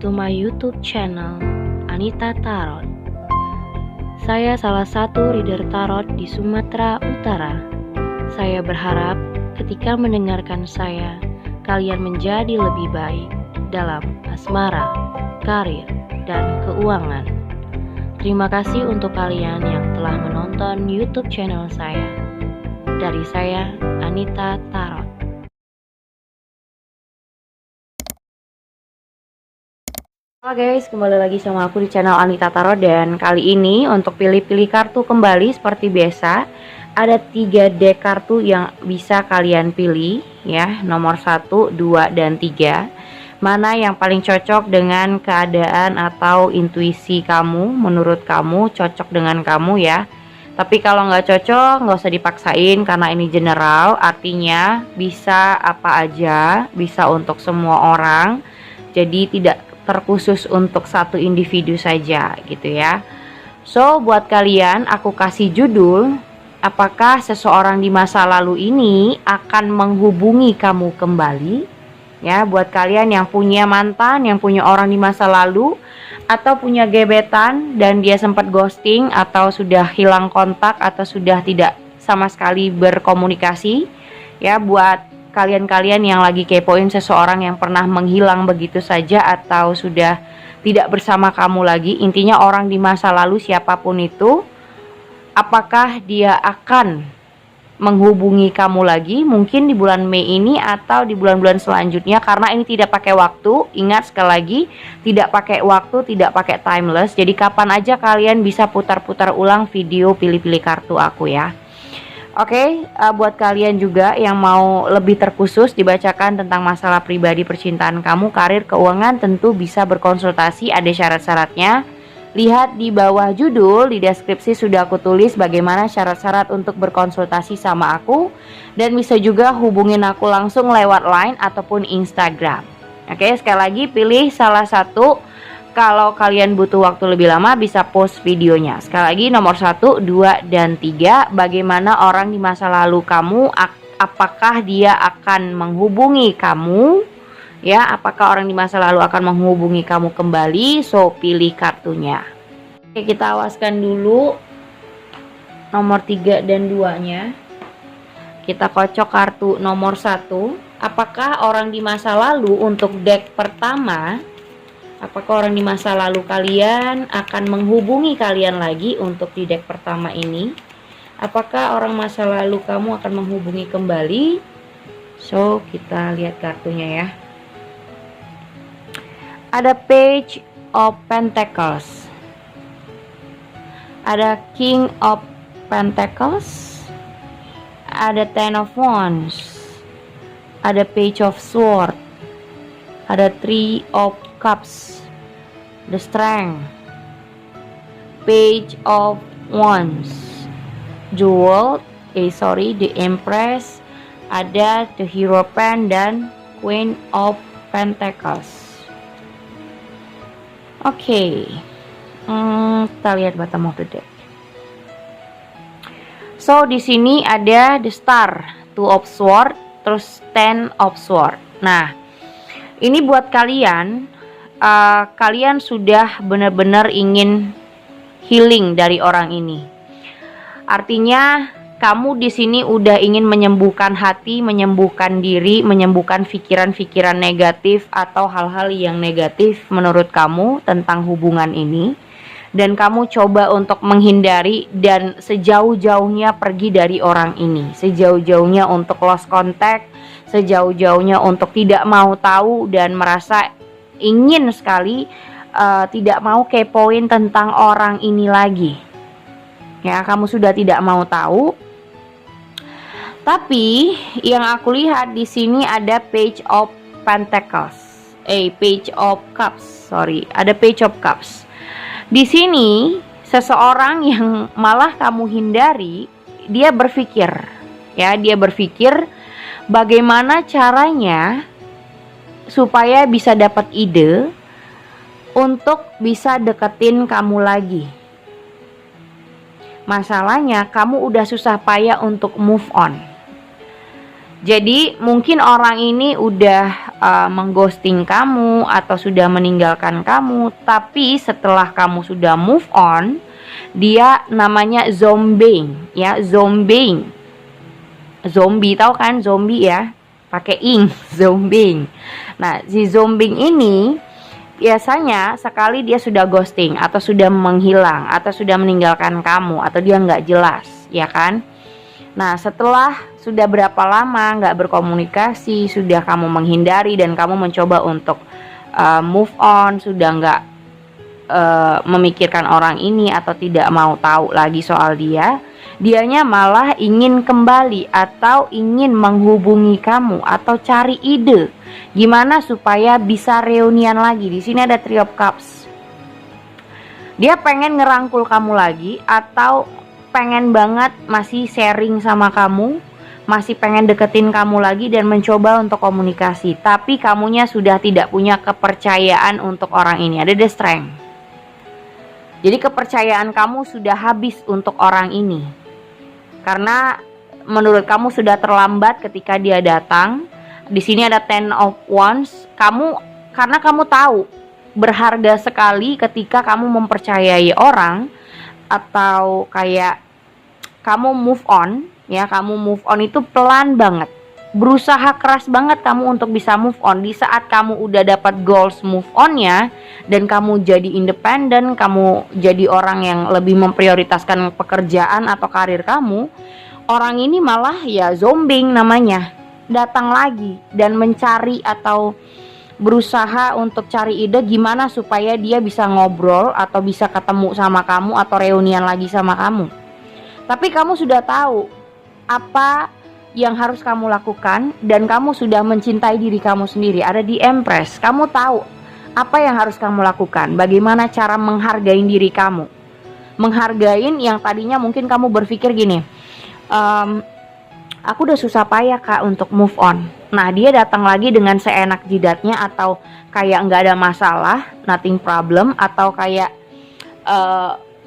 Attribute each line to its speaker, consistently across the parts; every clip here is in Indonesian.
Speaker 1: to my YouTube channel, Anita Tarot. Saya salah satu reader tarot di Sumatera Utara. Saya berharap ketika mendengarkan saya, kalian menjadi lebih baik dalam asmara, karir, dan keuangan. Terima kasih untuk kalian yang telah menonton YouTube channel saya. Dari saya, Anita Tarot. Halo guys, kembali lagi sama aku di channel Anita Tarot. Dan kali ini untuk pilih-pilih kartu kembali seperti biasa, ada 3 deck kartu yang bisa kalian pilih ya, nomor 1, 2, dan 3. Mana yang paling cocok dengan keadaan atau intuisi kamu, menurut kamu cocok dengan kamu ya. Tapi kalau nggak cocok nggak usah dipaksain, karena ini general, artinya bisa apa aja, bisa untuk semua orang. Jadi tidak terkhusus untuk satu individu saja gitu ya. So buat kalian aku kasih judul, apakah seseorang di masa lalu ini akan menghubungi kamu kembali ya. Buat kalian yang punya mantan, yang punya orang di masa lalu, atau punya gebetan dan dia sempat ghosting, atau sudah hilang kontak, atau sudah tidak sama sekali berkomunikasi ya. Buat kalian-kalian yang lagi kepoin seseorang yang pernah menghilang begitu saja atau sudah tidak bersama kamu lagi, intinya orang di masa lalu siapapun itu, apakah dia akan menghubungi kamu lagi mungkin di bulan Mei ini atau di bulan-bulan selanjutnya. Karena ini tidak pakai waktu, ingat sekali lagi, tidak pakai waktu, tidak pakai timeless. Jadi kapan aja kalian bisa putar-putar ulang video pilih-pilih kartu aku ya. Oke, buat kalian juga yang mau lebih terkhusus dibacakan tentang masalah pribadi, percintaan kamu, karir, keuangan, tentu bisa berkonsultasi, ada syarat-syaratnya. Lihat di bawah judul, di deskripsi sudah aku tulis bagaimana syarat-syarat untuk berkonsultasi sama aku. Dan bisa juga hubungin aku langsung lewat Line ataupun Instagram. Oke, sekali lagi pilih salah satu. Kalau kalian butuh waktu lebih lama bisa post videonya. Sekali lagi nomor 1, 2, dan 3. Bagaimana orang di masa lalu kamu, apakah dia akan menghubungi kamu ya, apakah orang di masa lalu akan menghubungi kamu kembali. So pilih kartunya. Oke, kita awaskan dulu nomor 3 dan 2 nya. Kita kocok kartu nomor 1. Apakah orang di masa lalu untuk deck pertama, apakah orang di masa lalu kalian akan menghubungi kalian lagi untuk di deck pertama ini? Apakah orang masa lalu kamu akan menghubungi kembali? So, kita lihat kartunya ya. Ada Page of Pentacles, ada King of Pentacles, ada Ten of Wands, ada Page of Swords, ada Three of Cups, the Strength, Page of Wands, Jewel, the Empress, ada the Hierophant, dan Queen of Pentacles. Oke, kita lihat bottom of the deck. So di sini ada the Star, Two of Swords, terus Ten of Swords. Nah, ini buat kalian. Kalian sudah benar-benar ingin healing dari orang ini. Artinya kamu di sini udah ingin menyembuhkan hati, menyembuhkan diri, menyembuhkan pikiran-pikiran negatif atau hal-hal yang negatif menurut kamu tentang hubungan ini. Dan kamu coba untuk menghindari dan sejauh-jauhnya pergi dari orang ini. Sejauh-jauhnya untuk lost contact, sejauh-jauhnya untuk tidak mau tahu dan merasa ingin sekali tidak mau kepoin tentang orang ini lagi. Ya, kamu sudah tidak mau tahu. Tapi yang aku lihat di sini ada Page of Pentacles, Page of Cups, ada Page of Cups. Di sini seseorang yang malah kamu hindari, dia berpikir bagaimana caranya supaya bisa dapat ide untuk bisa deketin kamu lagi. Masalahnya kamu udah susah payah untuk move on. Jadi mungkin orang ini udah mengghosting kamu atau sudah meninggalkan kamu, tapi setelah kamu sudah move on, dia namanya zombing ya, zombing. Zombie, tahu kan zombie ya? Pakai ing, zombing. Nah, si zombing ini biasanya sekali dia sudah ghosting atau sudah menghilang atau sudah meninggalkan kamu atau dia nggak jelas, ya kan? Nah, setelah sudah berapa lama nggak berkomunikasi, sudah kamu menghindari dan kamu mencoba untuk move on, sudah nggak memikirkan orang ini atau tidak mau tahu lagi soal dia, dianya malah ingin kembali atau ingin menghubungi kamu atau cari ide gimana supaya bisa reunian lagi. Di sini ada Three of Cups. Dia pengen ngerangkul kamu lagi atau pengen banget masih sharing sama kamu, masih pengen deketin kamu lagi dan mencoba untuk komunikasi, tapi kamunya sudah tidak punya kepercayaan untuk orang ini. Ada The Strength. Jadi kepercayaan kamu sudah habis untuk orang ini. Karena menurut kamu sudah terlambat ketika dia datang. Di sini ada Ten of Wands. Karena kamu tahu berharga sekali ketika kamu mempercayai orang atau kayak kamu move on, ya, kamu move on itu pelan banget. Berusaha keras banget kamu untuk bisa move on. Di saat kamu udah dapat goals move on-nya dan kamu jadi independen, kamu jadi orang yang lebih memprioritaskan pekerjaan atau karir kamu, orang ini malah ya zombing namanya, datang lagi dan mencari atau berusaha untuk cari ide gimana supaya dia bisa ngobrol atau bisa ketemu sama kamu atau reunian lagi sama kamu. Tapi kamu sudah tahu apa yang harus kamu lakukan dan kamu sudah mencintai diri kamu sendiri. Ada di Empress. Kamu tahu apa yang harus kamu lakukan, bagaimana cara menghargai diri kamu. Menghargain yang tadinya mungkin kamu berpikir gini, aku udah susah payah Kak untuk move on. Nah, dia datang lagi dengan seenak jidatnya atau kayak nggak ada masalah, nothing problem, atau kayak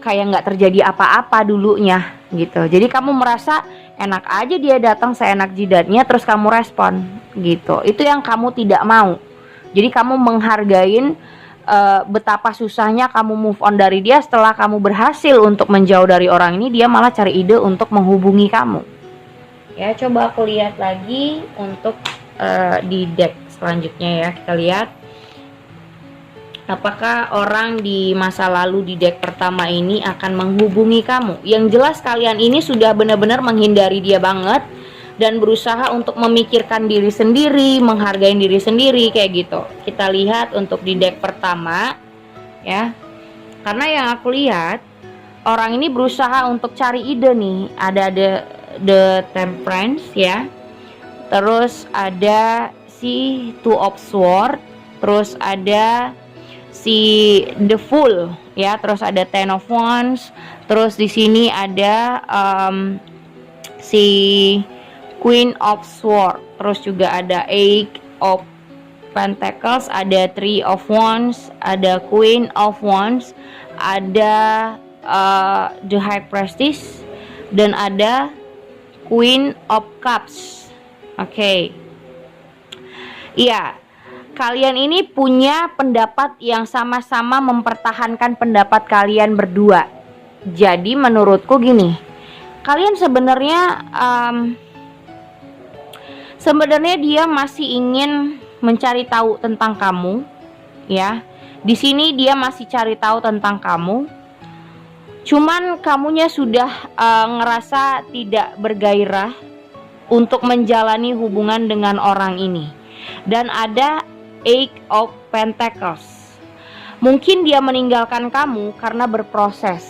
Speaker 1: nggak terjadi apa-apa dulunya gitu. Jadi kamu merasa enak aja dia datang seenak jidatnya terus kamu respon gitu. Itu yang kamu tidak mau. Jadi kamu menghargain betapa susahnya kamu move on dari dia. Setelah kamu berhasil untuk menjauh dari orang ini, dia malah cari ide untuk menghubungi kamu. Ya, coba aku lihat lagi untuk di deck selanjutnya ya. Kita lihat apakah orang di masa lalu di deck pertama ini akan menghubungi kamu. Yang jelas kalian ini sudah benar-benar menghindari dia banget dan berusaha untuk memikirkan diri sendiri, menghargai diri sendiri kayak gitu. Kita lihat untuk di deck pertama ya. Karena yang aku lihat orang ini berusaha untuk cari ide nih. Ada the Temperance ya. Terus ada si Two of Swords, terus ada si The Fool ya, terus ada Ten of Wands, terus di sini ada si Queen of Swords, terus juga ada Eight of Pentacles, ada Three of Wands, ada Queen of Wands, ada The High Priestess, dan ada Queen of Cups. Oke. Iya. Kalian ini punya pendapat yang sama-sama mempertahankan pendapat kalian berdua. Jadi menurutku gini, kalian sebenarnya dia masih ingin mencari tahu tentang kamu, ya. Di sini dia masih cari tahu tentang kamu. Cuman kamunya sudah ngerasa tidak bergairah untuk menjalani hubungan dengan orang ini. Dan ada Eight of Pentacles. Mungkin dia meninggalkan kamu karena berproses.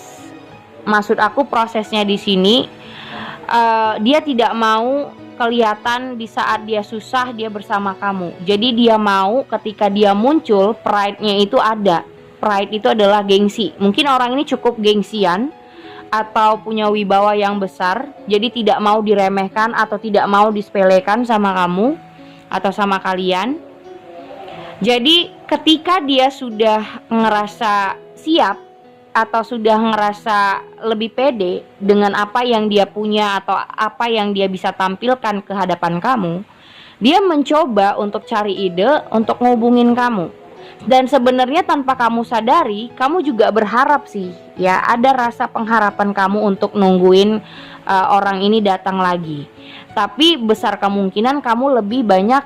Speaker 1: Maksud aku prosesnya di sini dia tidak mau kelihatan di saat dia susah dia bersama kamu. Jadi dia mau ketika dia muncul pride-nya itu ada. Pride itu adalah gengsi. Mungkin orang ini cukup gengsian atau punya wibawa yang besar. Jadi tidak mau diremehkan atau tidak mau disepelekan sama kamu atau sama kalian. Jadi ketika dia sudah ngerasa siap atau sudah ngerasa lebih pede dengan apa yang dia punya atau apa yang dia bisa tampilkan ke hadapan kamu, Dia mencoba untuk cari ide untuk ngehubungin kamu. Dan sebenarnya tanpa kamu sadari, kamu juga berharap sih, ya, ada rasa pengharapan kamu untuk nungguin orang ini datang lagi. Tapi besar kemungkinan kamu lebih banyak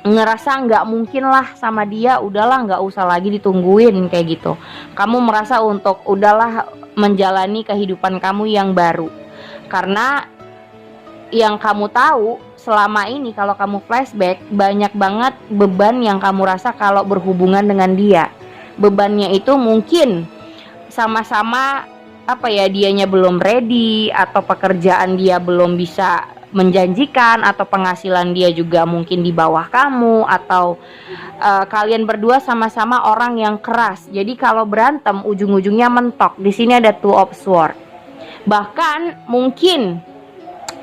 Speaker 1: ngerasa nggak mungkin lah sama dia, udahlah nggak usah lagi ditungguin kayak gitu. Kamu merasa untuk udahlah menjalani kehidupan kamu yang baru. Karena yang kamu tahu selama ini, kalau kamu flashback, banyak banget beban yang kamu rasa kalau berhubungan dengan dia. Bebannya itu mungkin sama-sama dianya belum ready, atau pekerjaan dia belum bisa menjanjikan, atau penghasilan dia juga mungkin di bawah kamu, atau kalian berdua sama-sama orang yang keras. Jadi kalau berantem ujung-ujungnya mentok. Di sini ada Two of Swords. Bahkan mungkin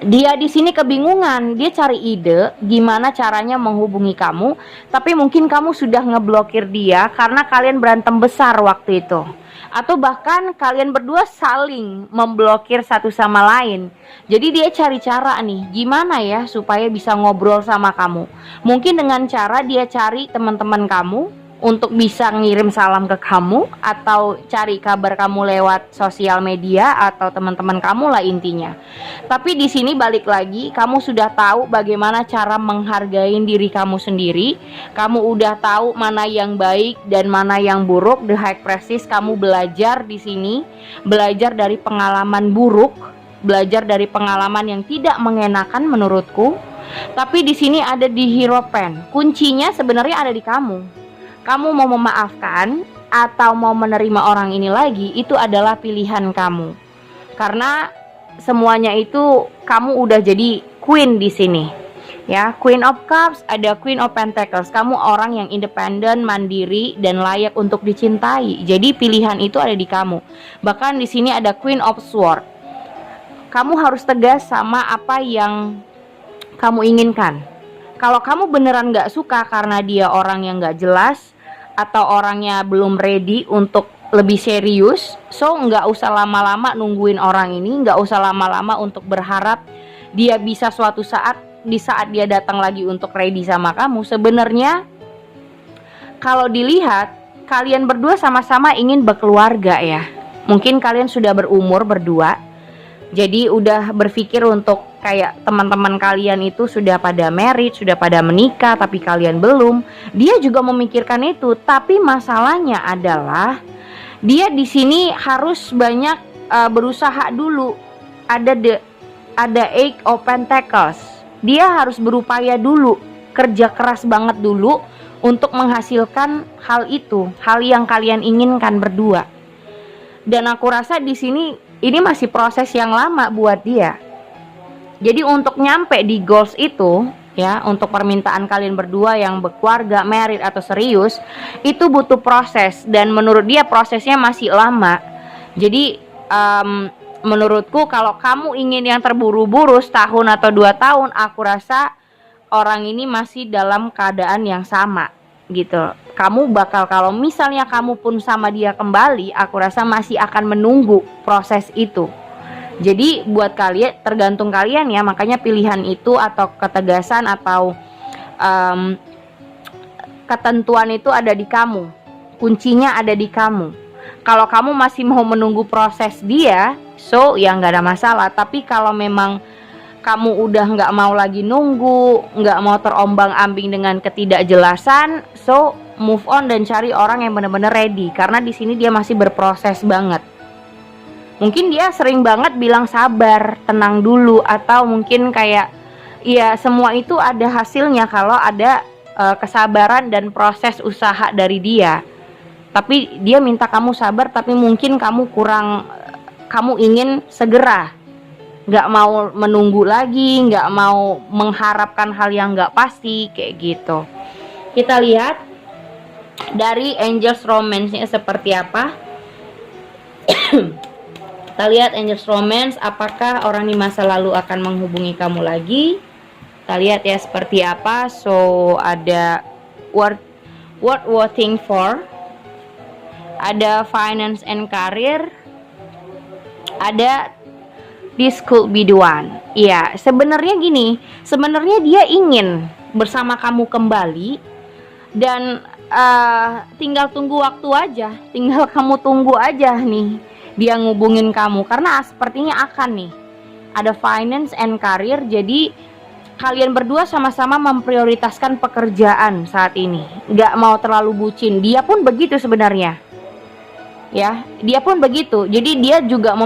Speaker 1: dia di sini kebingungan, dia cari ide gimana caranya menghubungi kamu, tapi mungkin kamu sudah ngeblokir dia karena kalian berantem besar waktu itu. Atau bahkan kalian berdua saling memblokir satu sama lain. Jadi dia cari cara nih, gimana ya supaya bisa ngobrol sama kamu. Mungkin dengan cara dia cari teman-teman kamu untuk bisa ngirim salam ke kamu, atau cari kabar kamu lewat sosial media atau teman-teman kamu lah intinya. Tapi di sini balik lagi, kamu sudah tahu bagaimana cara menghargai diri kamu sendiri. Kamu udah tahu mana yang baik dan mana yang buruk. The High Priestess, kamu belajar di sini, belajar dari pengalaman buruk, belajar dari pengalaman yang tidak mengenakan menurutku. Tapi di sini ada di Hierophant. Kuncinya sebenarnya ada di kamu. Kamu mau memaafkan atau mau menerima orang ini lagi, itu adalah pilihan kamu. Karena semuanya itu kamu udah jadi queen di sini. Ya, Queen of Cups, ada Queen of Pentacles. Kamu orang yang independen, mandiri, dan layak untuk dicintai. Jadi pilihan itu ada di kamu. Bahkan di sini ada Queen of Swords. Kamu harus tegas sama apa yang kamu inginkan. Kalau kamu beneran gak suka karena dia orang yang gak jelas, atau orangnya belum ready untuk lebih serius, so nggak usah lama-lama nungguin orang ini, nggak usah lama-lama untuk berharap dia bisa suatu saat, di saat dia datang lagi untuk ready sama kamu. Sebenarnya kalau dilihat, kalian berdua sama-sama ingin berkeluarga ya. Mungkin kalian sudah berumur berdua, jadi udah berpikir untuk kayak teman-teman kalian itu sudah pada married, sudah pada menikah, tapi kalian belum. Dia juga memikirkan itu, tapi masalahnya adalah dia di sini harus banyak berusaha dulu. Ada Eight of Pentacles. Dia harus berupaya dulu, kerja keras banget dulu untuk menghasilkan hal itu, hal yang kalian inginkan berdua. Dan aku rasa di sini ini masih proses yang lama buat dia. Jadi untuk nyampe di goals itu, ya, untuk permintaan kalian berdua yang berkeluarga, married atau serius, itu butuh proses, dan menurut dia prosesnya masih lama. Jadi menurutku kalau kamu ingin yang terburu-buru setahun atau 2 tahun, aku rasa orang ini masih dalam keadaan yang sama gitu. Kamu bakal, kalau misalnya kamu pun sama dia kembali, aku rasa masih akan menunggu proses itu. Jadi buat kalian, tergantung kalian ya, makanya pilihan itu atau ketegasan atau ketentuan itu ada di kamu. Kuncinya ada di kamu. Kalau kamu masih mau menunggu proses dia, so ya nggak ada masalah. Tapi kalau memang kamu udah nggak mau lagi nunggu, nggak mau terombang-ambing dengan ketidakjelasan, so move on dan cari orang yang benar-benar ready. Karena di sini dia masih berproses banget. Mungkin dia sering banget bilang sabar, tenang dulu, atau mungkin kayak ya semua itu ada hasilnya kalau ada kesabaran dan proses usaha dari dia. Tapi dia minta kamu sabar, tapi mungkin kamu ingin segera, nggak mau menunggu lagi, nggak mau mengharapkan hal yang nggak pasti kayak gitu. Kita lihat dari Angels Romance-nya seperti apa. Kita lihat Angels Romance, apakah orang di masa lalu akan menghubungi kamu lagi. Kita lihat ya seperti apa. So ada worth waiting for, ada finance and career, ada this could be the one. Iya, sebenarnya gini, sebenarnya dia ingin bersama kamu kembali dan tinggal tunggu waktu aja, tinggal kamu tunggu aja nih dia ngubungin kamu karena sepertinya akan nih ada finance and career. Jadi kalian berdua sama-sama memprioritaskan pekerjaan saat ini, nggak mau terlalu bucin. Dia pun begitu sebenarnya. Ya, dia pun begitu. Jadi dia juga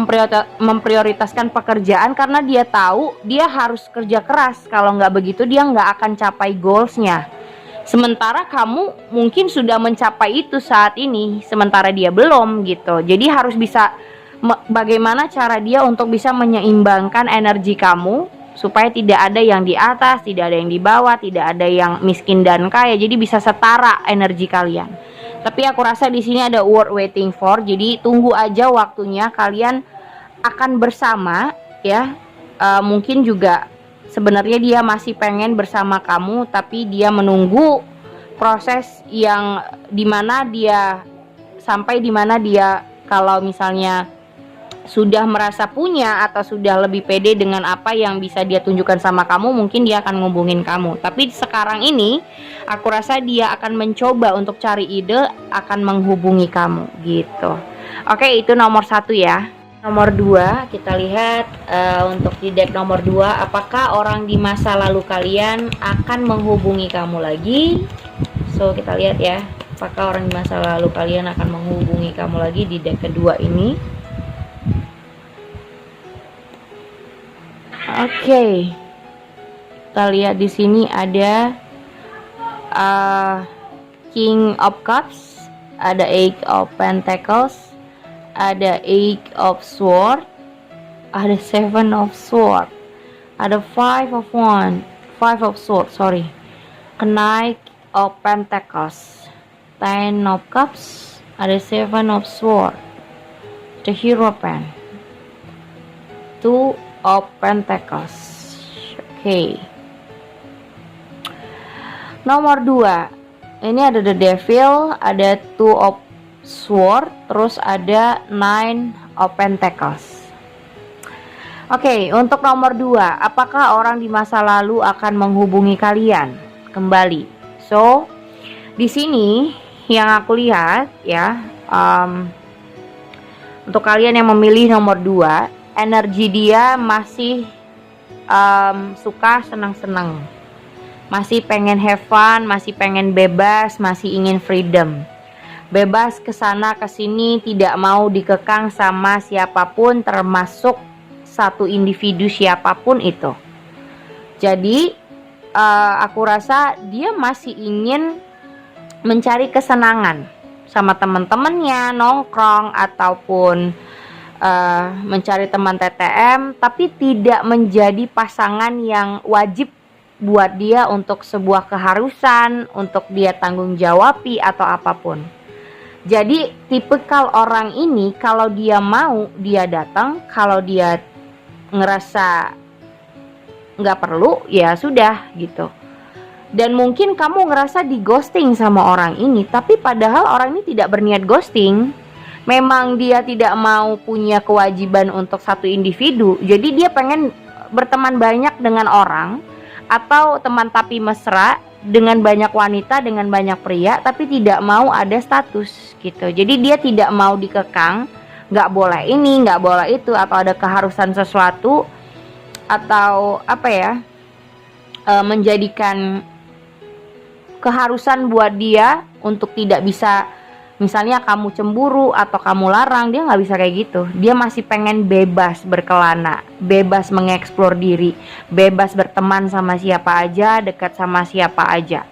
Speaker 1: memprioritaskan pekerjaan karena dia tahu dia harus kerja keras. Kalau nggak begitu dia nggak akan capai goalsnya. Sementara kamu mungkin sudah mencapai itu saat ini, sementara dia belum gitu. Jadi harus bisa bagaimana cara dia untuk bisa menyeimbangkan energi kamu supaya tidak ada yang di atas, tidak ada yang di bawah, tidak ada yang miskin dan kaya. Jadi bisa setara energi kalian. Tapi aku rasa di sini ada worth waiting for. Jadi tunggu aja waktunya kalian akan bersama ya. Mungkin juga sebenarnya dia masih pengen bersama kamu, tapi dia menunggu proses yang dimana dia sampai dimana dia kalau misalnya sudah merasa punya atau sudah lebih pede dengan apa yang bisa dia tunjukkan sama kamu, mungkin dia akan ngubungin kamu. Tapi sekarang ini aku rasa dia akan mencoba untuk cari ide akan menghubungi kamu gitu. Oke, itu nomor 1 ya. Nomor 2 kita lihat untuk di deck nomor 2, apakah orang di masa lalu kalian akan menghubungi kamu lagi. So kita lihat ya, apakah orang di masa lalu kalian akan menghubungi kamu lagi di deck kedua ini. Oke, kita lihat di sini ada King of Cups, ada Eight of Pentacles, ada Eight of Sword, ada Seven of Sword, ada Five of Sword, Knight of Pentacles, Ten of Cups, ada Seven of Sword, the Hierophant, Two of Pentacles. Oke. Nomor 2. Ini ada the Devil, ada Two of Sword, terus ada Nine of Pentacles. Oke, untuk nomor 2, apakah orang di masa lalu akan menghubungi kalian kembali? So, di sini yang aku lihat ya, untuk kalian yang memilih nomor 2, energi dia masih suka senang-senang, masih pengen have fun, masih pengen bebas, masih ingin freedom, bebas kesana kesini, tidak mau dikekang sama siapapun, termasuk satu individu siapapun itu. Jadi aku rasa dia masih ingin mencari kesenangan sama teman-temannya, nongkrong ataupun mencari teman TTM, tapi tidak menjadi pasangan yang wajib buat dia untuk sebuah keharusan, untuk dia tanggung jawabi atau apapun. Jadi tipikal orang ini kalau dia mau dia datang, kalau dia ngerasa nggak perlu ya sudah gitu. Dan mungkin kamu ngerasa di ghosting sama orang ini, tapi padahal orang ini tidak berniat ghosting. Memang dia tidak mau punya kewajiban untuk satu individu. Jadi dia pengen berteman banyak dengan orang, atau teman tapi mesra dengan banyak wanita, dengan banyak pria, tapi tidak mau ada status gitu. Jadi dia tidak mau dikekang, nggak boleh ini, nggak boleh itu, atau ada keharusan sesuatu, atau apa ya, menjadikan keharusan buat dia untuk tidak bisa. Misalnya kamu cemburu atau kamu larang, dia nggak bisa kayak gitu. Dia masih pengen bebas berkelana, bebas mengeksplor diri, bebas berteman sama siapa aja, dekat sama siapa aja.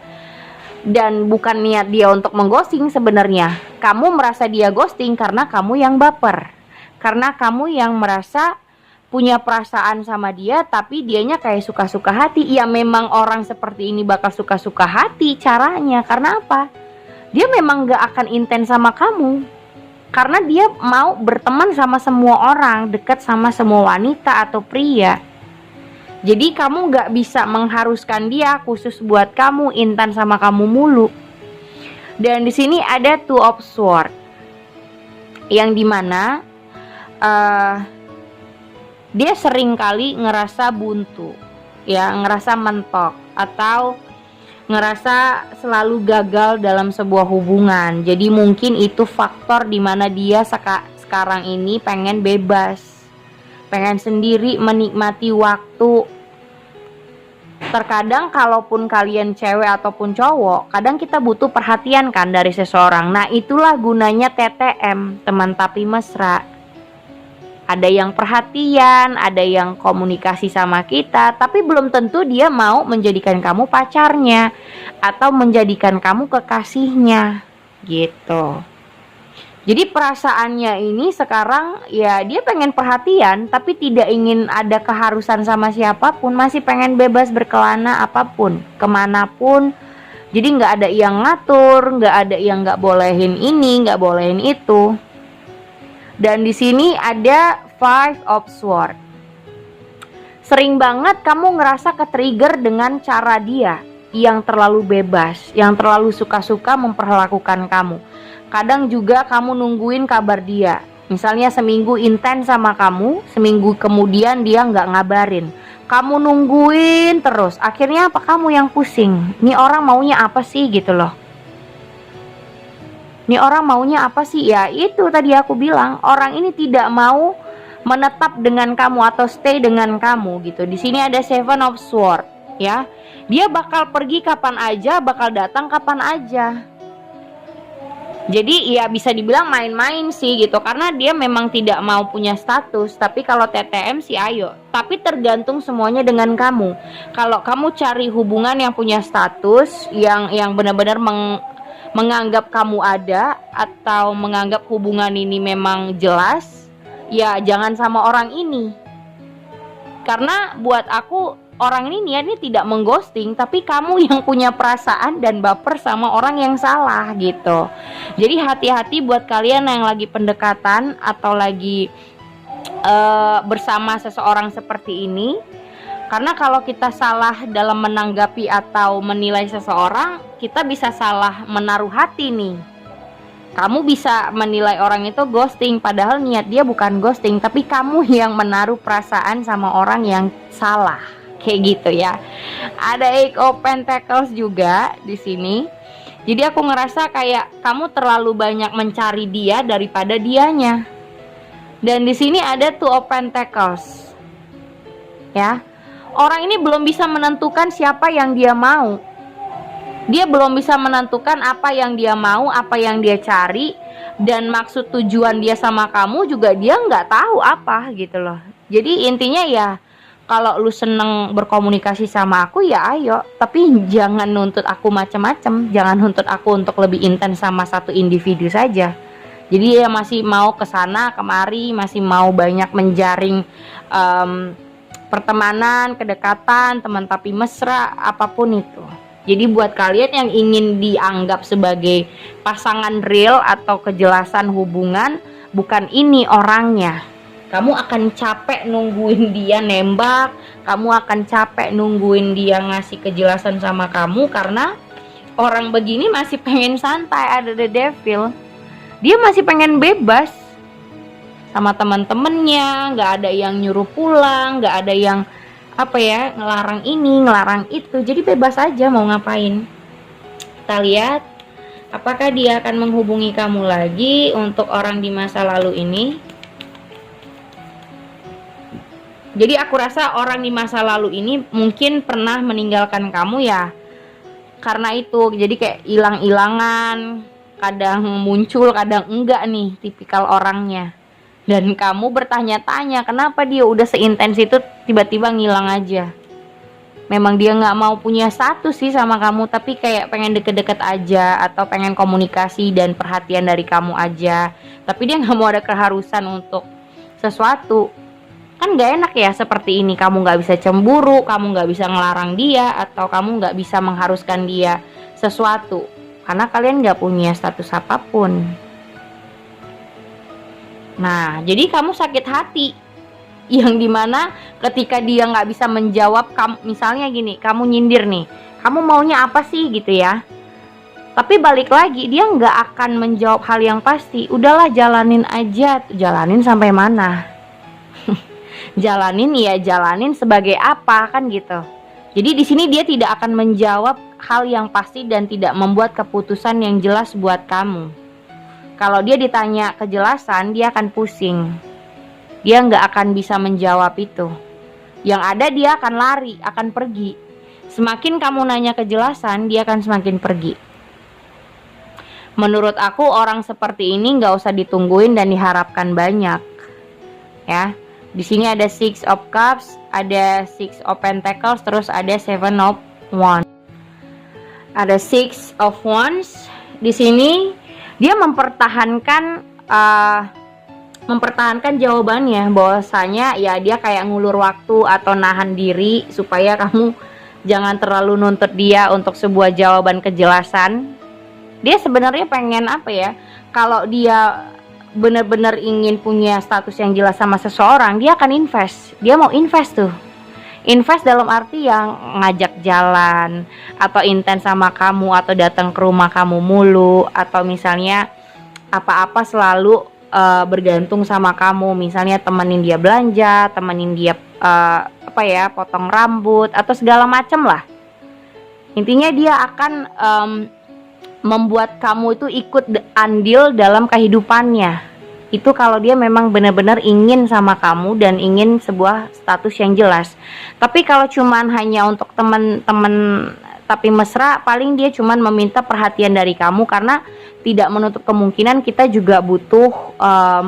Speaker 1: Dan bukan niat dia untuk mengghosting sebenarnya. Kamu merasa dia ghosting karena kamu yang baper, karena kamu yang merasa punya perasaan sama dia, tapi dianya kayak suka-suka hati. Ya memang orang seperti ini bakal suka-suka hati caranya. Karena apa? Dia memang gak akan intens sama kamu, karena dia mau berteman sama semua orang, dekat sama semua wanita atau pria. Jadi kamu gak bisa mengharuskan dia khusus buat kamu, intens sama kamu mulu. Dan di sini ada Two of Swords, yang dimana dia sering kali ngerasa buntu, ya, ngerasa mentok, atau ngerasa selalu gagal dalam sebuah hubungan. Jadi mungkin itu faktor dimana dia sekarang ini pengen bebas, pengen sendiri, menikmati waktu. Terkadang kalaupun kalian cewek ataupun cowok, kadang kita butuh perhatian kan dari seseorang. Nah itulah gunanya TTM, teman tapi mesra. Ada yang perhatian, ada yang komunikasi sama kita, tapi belum tentu dia mau menjadikan kamu pacarnya atau menjadikan kamu kekasihnya gitu. Jadi perasaannya ini sekarang ya dia pengen perhatian, tapi tidak ingin ada keharusan sama siapapun, masih pengen bebas berkelana apapun, kemanapun. Jadi nggak ada yang ngatur, nggak ada yang nggak bolehin ini, nggak bolehin itu. Dan di sini ada Five of Swords. Sering banget kamu ngerasa ke-trigger dengan cara dia yang terlalu bebas, yang terlalu suka-suka memperlakukan kamu. Kadang juga kamu nungguin kabar dia. Misalnya seminggu intens sama kamu, seminggu kemudian dia nggak ngabarin. Kamu nungguin terus. Akhirnya apa? Kamu yang pusing. Ini orang maunya apa sih gitu loh. Ini orang maunya apa sih? Ya itu tadi aku bilang, orang ini tidak mau menetap dengan kamu atau stay dengan kamu gitu. Di sini ada Seven of Swords, ya. Dia bakal pergi kapan aja, bakal datang kapan aja. Jadi ya bisa dibilang main-main sih gitu, karena dia memang tidak mau punya status. Tapi kalau TTM sih ayo. Tapi tergantung semuanya dengan kamu. Kalau kamu cari hubungan yang punya status, yang benar-benar menganggap kamu ada, atau menganggap hubungan ini memang jelas, ya jangan sama orang ini. Karena buat aku orang ini niatnya tidak mengghosting, tapi kamu yang punya perasaan dan baper sama orang yang salah gitu. Jadi hati-hati buat kalian yang lagi pendekatan atau lagi bersama seseorang seperti ini. Karena kalau kita salah dalam menanggapi atau menilai seseorang, kita bisa salah menaruh hati nih. Kamu bisa menilai orang itu ghosting, padahal niat dia bukan ghosting, tapi kamu yang menaruh perasaan sama orang yang salah. Kayak gitu ya. Ada Eight of Pentacles juga di sini. Jadi aku ngerasa kayak kamu terlalu banyak mencari dia daripada dianya. Dan di sini ada Two of Pentacles. Ya. Orang ini belum bisa menentukan siapa yang dia mau. Dia belum bisa menentukan apa yang dia mau, apa yang dia cari, dan maksud tujuan dia sama kamu juga dia nggak tahu apa gitu loh. Jadi intinya ya, kalau lu seneng berkomunikasi sama aku ya ayo, tapi jangan nuntut aku macem-macem, jangan nuntut aku untuk lebih intens sama satu individu saja. Jadi dia masih mau kesana kemari, masih mau banyak menjaring pertemanan, kedekatan, teman tapi mesra, apapun itu. Jadi buat kalian yang ingin dianggap sebagai pasangan real atau kejelasan hubungan, bukan ini orangnya. Kamu akan capek nungguin dia nembak, kamu akan capek nungguin dia ngasih kejelasan sama kamu, karena orang begini masih pengen santai, ada the devil. Dia masih pengen bebas sama teman-temannya, nggak ada yang nyuruh pulang, nggak ada yang ngelarang ini, ngelarang itu. Jadi bebas aja mau ngapain. Kita lihat apakah dia akan menghubungi kamu lagi untuk orang di masa lalu ini. Jadi aku rasa orang di masa lalu ini mungkin pernah meninggalkan kamu ya, karena itu. Jadi kayak hilang-hilangan, kadang muncul, kadang enggak nih tipikal orangnya. Dan kamu bertanya-tanya kenapa dia udah seintens itu tiba-tiba ngilang aja. Memang dia nggak mau punya status sih sama kamu, tapi kayak pengen deket-deket aja, atau pengen komunikasi dan perhatian dari kamu aja. Tapi dia nggak mau ada keharusan untuk sesuatu. Kan nggak enak ya seperti ini, kamu nggak bisa cemburu, kamu nggak bisa ngelarang dia, atau kamu nggak bisa mengharuskan dia sesuatu, karena kalian nggak punya status apapun. Nah, jadi kamu sakit hati, yang dimana ketika dia nggak bisa menjawab kamu, misalnya gini, kamu nyindir nih, kamu maunya apa sih gitu ya, tapi balik lagi dia nggak akan menjawab hal yang pasti. Udahlah, jalanin aja, jalanin sampai mana. Jalanin ya jalanin sebagai apa kan gitu. Jadi di sini dia tidak akan menjawab hal yang pasti dan tidak membuat keputusan yang jelas buat kamu. Kalau dia ditanya kejelasan, dia akan pusing. Dia nggak akan bisa menjawab itu. Yang ada dia akan lari, akan pergi. Semakin kamu nanya kejelasan, dia akan semakin pergi. Menurut aku orang seperti ini nggak usah ditungguin dan diharapkan banyak. Ya, di sini ada Six of Cups, ada Six of Pentacles, terus ada Seven of Wands. Ada Six of Wands. Di sini dia mempertahankan jawabannya, bahwasanya ya dia kayak ngulur waktu atau nahan diri supaya kamu jangan terlalu nuntut dia untuk sebuah jawaban kejelasan. Dia sebenarnya pengen apa ya, kalau dia benar-benar ingin punya status yang jelas sama seseorang, dia akan invest. Dia mau invest tuh. Invest dalam arti yang ngajak jalan, atau intens sama kamu, atau datang ke rumah kamu mulu, atau misalnya apa-apa selalu bergantung sama kamu. Misalnya temenin dia belanja, temenin dia potong rambut, atau segala macem lah. Intinya dia akan membuat kamu itu ikut andil dalam kehidupannya. Itu kalau dia memang benar-benar ingin sama kamu dan ingin sebuah status yang jelas. Tapi kalau cuman hanya untuk teman-teman tapi mesra, paling dia cuman meminta perhatian dari kamu, karena tidak menutup kemungkinan kita juga butuh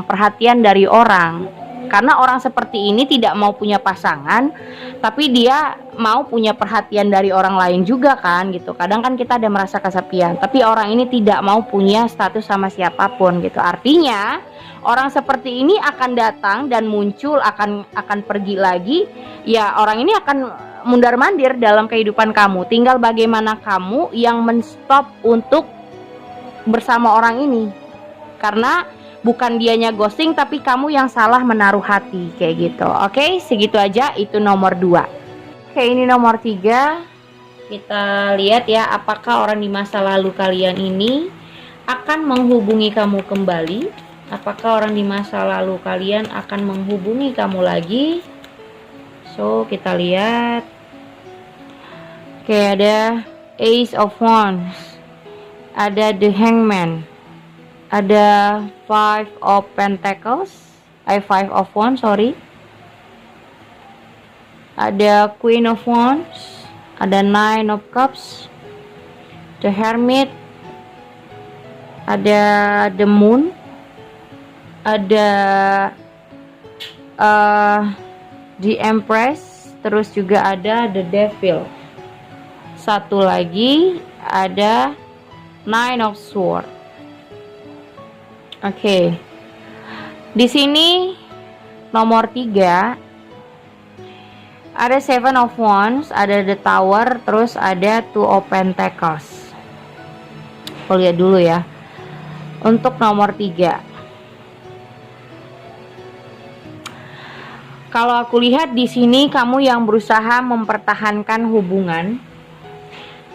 Speaker 1: perhatian dari orang. Karena orang seperti ini tidak mau punya pasangan, tapi dia mau punya perhatian dari orang lain juga kan gitu. Kadang kan kita ada merasa kesepian, tapi orang ini tidak mau punya status sama siapapun gitu. Artinya orang seperti ini akan datang dan muncul, akan pergi lagi. Ya orang ini akan mundar-mandir dalam kehidupan kamu. Tinggal bagaimana kamu yang menstop untuk bersama orang ini. Karena bukan dianya ghosting, tapi kamu yang salah menaruh hati kayak gitu. Oke, segitu aja. Itu nomor 2. Oke, ini nomor 3. Kita lihat ya, apakah orang di masa lalu kalian ini akan menghubungi kamu kembali. Apakah orang di masa lalu kalian akan menghubungi kamu lagi. So, kita lihat. Oke, ada Ace of Wands, ada The Hangman, ada Five of Pentacles, Five of Wands, sorry. Ada Queen of Wands, ada Nine of Cups, The Hermit, ada The Moon, ada The Empress, terus juga ada The Devil. Satu lagi ada Nine of Swords. Oke. Di sini nomor 3 ada Seven of Wands, ada The Tower, terus ada Two of Pentacles. Aku lihat dulu ya. Untuk nomor 3. Kalau aku lihat di sini kamu yang berusaha mempertahankan hubungan.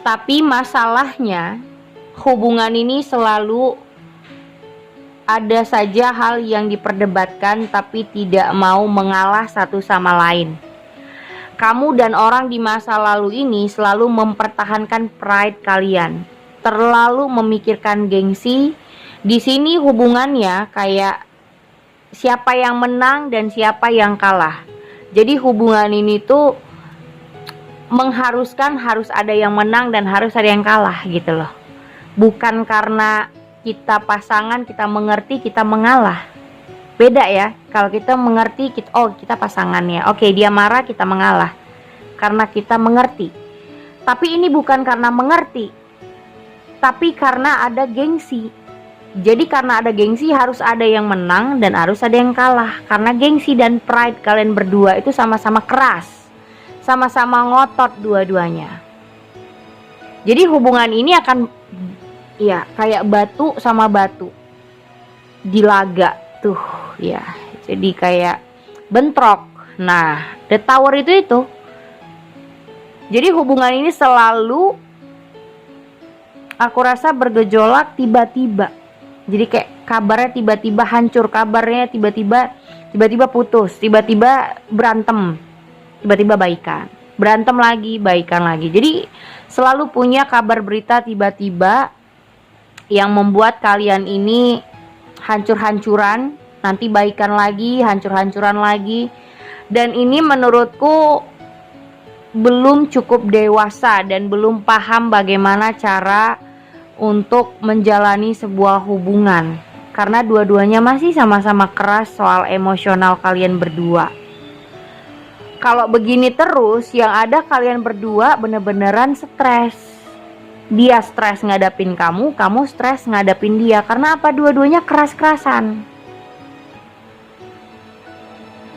Speaker 1: Tapi masalahnya hubungan ini selalu ada saja hal yang diperdebatkan tapi tidak mau mengalah satu sama lain. Kamu dan orang di masa lalu ini selalu mempertahankan pride kalian, terlalu memikirkan gengsi. Di sini hubungannya kayak siapa yang menang dan siapa yang kalah. Jadi hubungan ini tuh mengharuskan harus ada yang menang dan harus ada yang kalah gitu loh. Bukan karena kita pasangan, kita mengerti, kita mengalah. Beda ya. Kalau kita mengerti, kita pasangannya. Oke, dia marah, kita mengalah karena kita mengerti. Tapi ini bukan karena mengerti, tapi karena ada gengsi. Jadi karena ada gengsi harus ada yang menang dan harus ada yang kalah. Karena gengsi dan pride kalian berdua itu sama-sama keras, sama-sama ngotot dua-duanya. Jadi hubungan ini akan ya kayak batu sama batu dilaga tuh ya. Jadi kayak bentrok. Nah, The Tower itu. Jadi hubungan ini selalu aku rasa bergejolak tiba-tiba. Jadi kayak kabarnya tiba-tiba hancur, kabarnya tiba-tiba putus, tiba-tiba berantem, tiba-tiba baikan, berantem lagi, baikan lagi. Jadi selalu punya kabar berita tiba-tiba yang membuat kalian ini hancur-hancuran, nanti baikan lagi, hancur-hancuran lagi. Dan ini menurutku belum cukup dewasa dan belum paham bagaimana cara untuk menjalani sebuah hubungan, karena dua-duanya masih sama-sama keras soal emosional kalian berdua. Kalau begini terus, yang ada kalian berdua bener-beneran stres. Dia stres ngadapin kamu, kamu stres ngadapin dia. Karena apa? Dua-duanya keras-kerasan.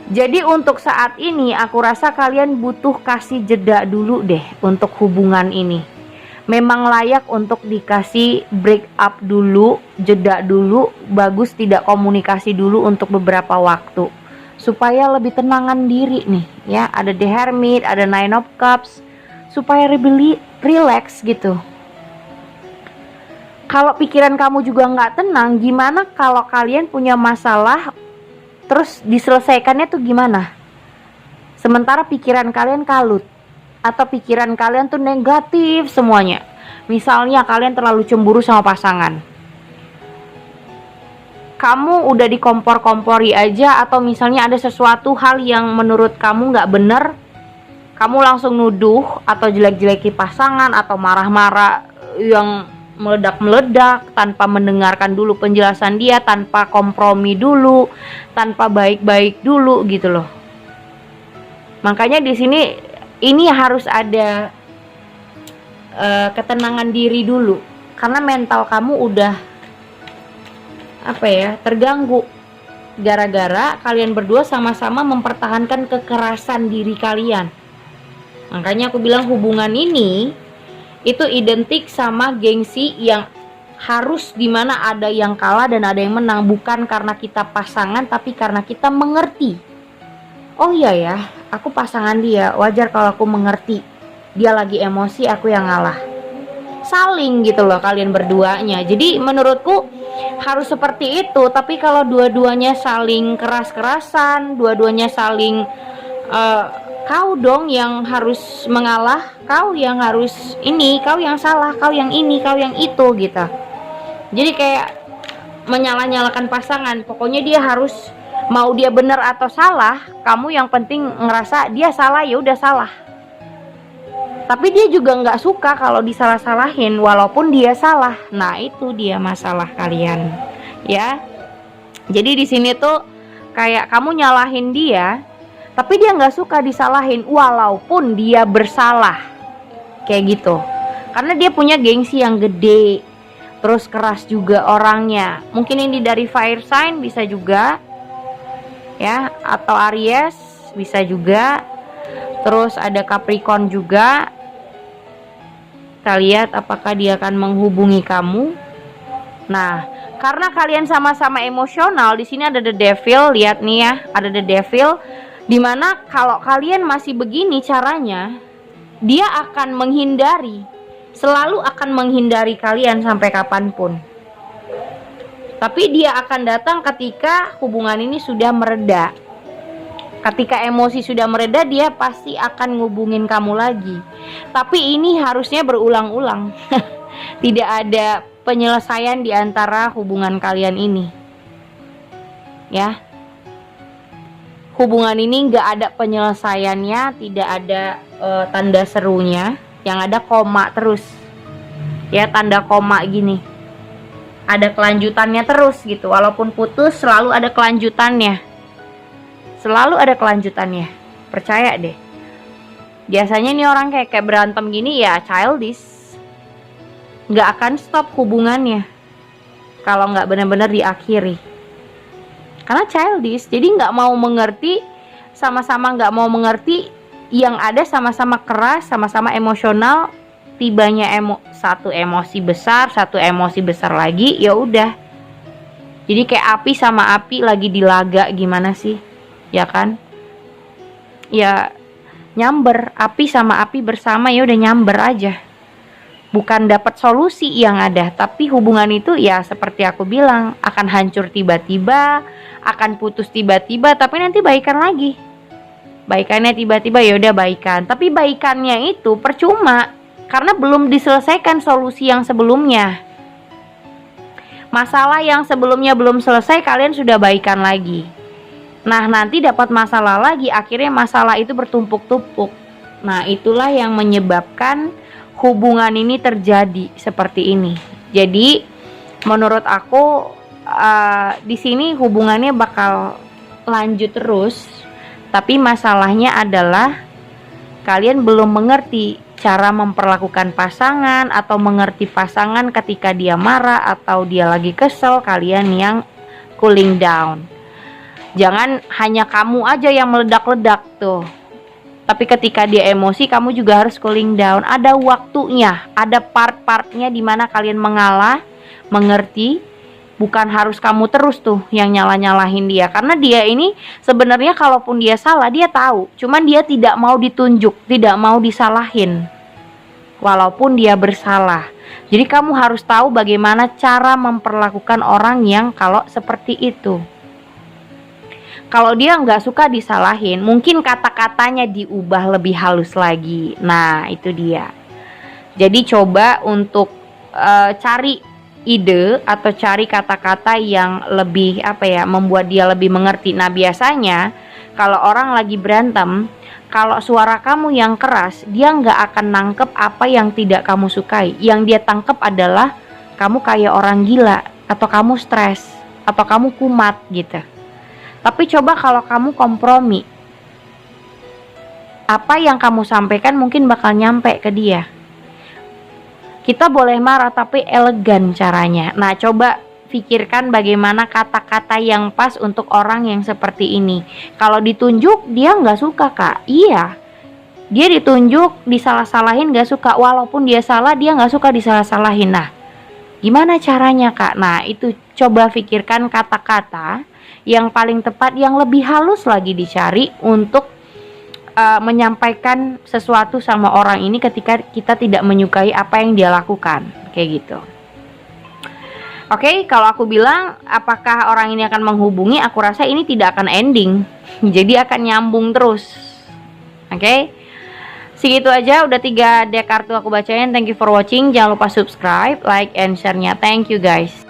Speaker 1: Jadi untuk saat ini aku rasa kalian butuh kasih jeda dulu deh untuk hubungan ini. Memang layak untuk dikasih break up dulu, jeda dulu, bagus tidak komunikasi dulu untuk beberapa waktu. Supaya lebih tenangan diri nih ya. Ada The Hermit, ada Nine of Cups, supaya lebih relax gitu. Kalau pikiran kamu juga nggak tenang, gimana kalau kalian punya masalah terus diselesaikannya tuh gimana? Sementara pikiran kalian kalut, atau pikiran kalian tuh negatif semuanya. Misalnya kalian terlalu cemburu sama pasangan, kamu udah dikompor-kompori aja, atau misalnya ada sesuatu hal yang menurut kamu nggak bener, kamu langsung nuduh atau jelek-jeleki pasangan, atau marah-marah yang meledak-meledak tanpa mendengarkan dulu penjelasan dia, tanpa kompromi dulu, tanpa baik-baik dulu gitu loh. Makanya di sini ini harus ada ketenangan diri dulu, karena mental kamu udah terganggu gara-gara kalian berdua sama-sama mempertahankan kekerasan diri kalian. Makanya aku bilang hubungan ini itu identik sama gengsi yang harus, dimana ada yang kalah dan ada yang menang, bukan karena kita pasangan tapi karena kita mengerti. Oh iya ya, aku pasangan dia, wajar kalau aku mengerti. Dia lagi emosi, aku yang ngalah. Saling gitu loh kalian berduanya. Jadi menurutku harus seperti itu. Tapi kalau dua-duanya saling keras-kerasan, dua-duanya saling kau dong yang harus mengalah, kau yang harus ini, kau yang salah, kau yang ini, kau yang itu gitu. Jadi kayak menyalah-nyalakan pasangan. Pokoknya dia harus, mau dia benar atau salah, kamu yang penting ngerasa dia salah, ya udah salah. Tapi dia juga nggak suka kalau disalah-salahin walaupun dia salah. Nah itu dia masalah kalian ya. Jadi di sini tuh kayak kamu nyalahin dia, tapi dia nggak suka disalahin walaupun dia bersalah, kayak gitu. Karena dia punya gengsi yang gede, terus keras juga orangnya. Mungkin ini dari fire sign bisa juga ya, atau Aries bisa juga. Terus ada Capricorn juga. Kita lihat apakah dia akan menghubungi kamu. Nah, karena kalian sama-sama emosional, di sini ada The Devil. Lihat nih ya, ada The Devil. Dimana kalau kalian masih begini caranya, dia akan menghindari, selalu akan menghindari kalian sampai kapanpun. Tapi dia akan datang ketika hubungan ini sudah mereda. Ketika emosi sudah mereda, dia pasti akan ngubungin kamu lagi. Tapi ini harusnya berulang-ulang. Tidak ada penyelesaian di antara hubungan kalian ini. Ya. Hubungan ini nggak ada penyelesaiannya, tidak ada tanda serunya, yang ada koma terus. Ya, tanda koma gini. Ada kelanjutannya terus gitu. Walaupun putus selalu ada kelanjutannya. Selalu ada kelanjutannya. Percaya deh. Biasanya nih orang kayak berantem gini ya childish. Nggak akan stop hubungannya kalau nggak benar-benar diakhiri. Karena childish, jadi nggak mau mengerti, sama-sama nggak mau mengerti, yang ada sama-sama keras, sama-sama emosional. Tibanya satu emosi besar, satu emosi besar lagi, ya udah. Jadi kayak api sama api lagi dilaga, gimana sih, ya kan? Ya nyamber, api sama api bersama, ya udah nyamber aja. bukan dapat solusi yang ada, tapi hubungan itu ya seperti aku bilang akan hancur tiba-tiba, akan putus tiba-tiba, tapi nanti baikan lagi. Baikannya tiba-tiba ya udah baikan, tapi baikannya itu percuma karena belum diselesaikan solusi yang sebelumnya. Masalah yang sebelumnya belum selesai, kalian sudah baikan lagi. Nah, nanti dapat masalah lagi, akhirnya masalah itu bertumpuk-tumpuk. Nah, itulah yang menyebabkan hubungan ini terjadi seperti ini. Jadi, menurut aku di sini hubungannya bakal lanjut terus, tapi masalahnya adalah kalian belum mengerti cara memperlakukan pasangan atau mengerti pasangan ketika dia marah atau dia lagi kesel, kalian yang cooling down. Jangan hanya kamu aja yang meledak-ledak tuh. Tapi ketika dia emosi, kamu juga harus cooling down. Ada waktunya, ada part-partnya dimana kalian mengalah, mengerti. Bukan harus kamu terus tuh yang nyalah-nyalahin dia. Karena dia ini sebenarnya kalaupun dia salah, dia tahu. Cuman dia tidak mau ditunjuk, tidak mau disalahin. Walaupun dia bersalah. Jadi kamu harus tahu bagaimana cara memperlakukan orang yang kalau seperti itu. Kalau dia nggak suka disalahin, mungkin kata-katanya diubah lebih halus lagi. Nah, itu dia. Jadi coba untuk cari ide atau cari kata-kata yang lebih membuat dia lebih mengerti. Nah, biasanya kalau orang lagi berantem, kalau suara kamu yang keras, dia nggak akan nangkep apa yang tidak kamu sukai. Yang dia tangkep adalah kamu kayak orang gila, atau kamu stres, atau kamu kumat gitu. Tapi coba kalau kamu kompromi, apa yang kamu sampaikan mungkin bakal nyampe ke dia. Kita boleh marah tapi elegan caranya. Nah, coba pikirkan bagaimana kata-kata yang pas untuk orang yang seperti ini. Kalau ditunjuk, dia nggak suka, Kak. Iya, dia ditunjuk, disalah-salahin nggak suka. Walaupun dia salah, dia nggak suka disalah-salahin. Nah, gimana caranya, Kak? Nah, itu coba pikirkan kata-kata yang paling tepat, yang lebih halus lagi dicari untuk menyampaikan sesuatu sama orang ini ketika kita tidak menyukai apa yang dia lakukan, kayak gitu. Oke, kalau aku bilang apakah orang ini akan menghubungi, aku rasa ini tidak akan ending. Jadi akan nyambung terus. Oke. Segitu aja, udah 3 deck kartu aku bacain. Thank you for watching. Jangan lupa subscribe, like, and share-nya. Thank you guys.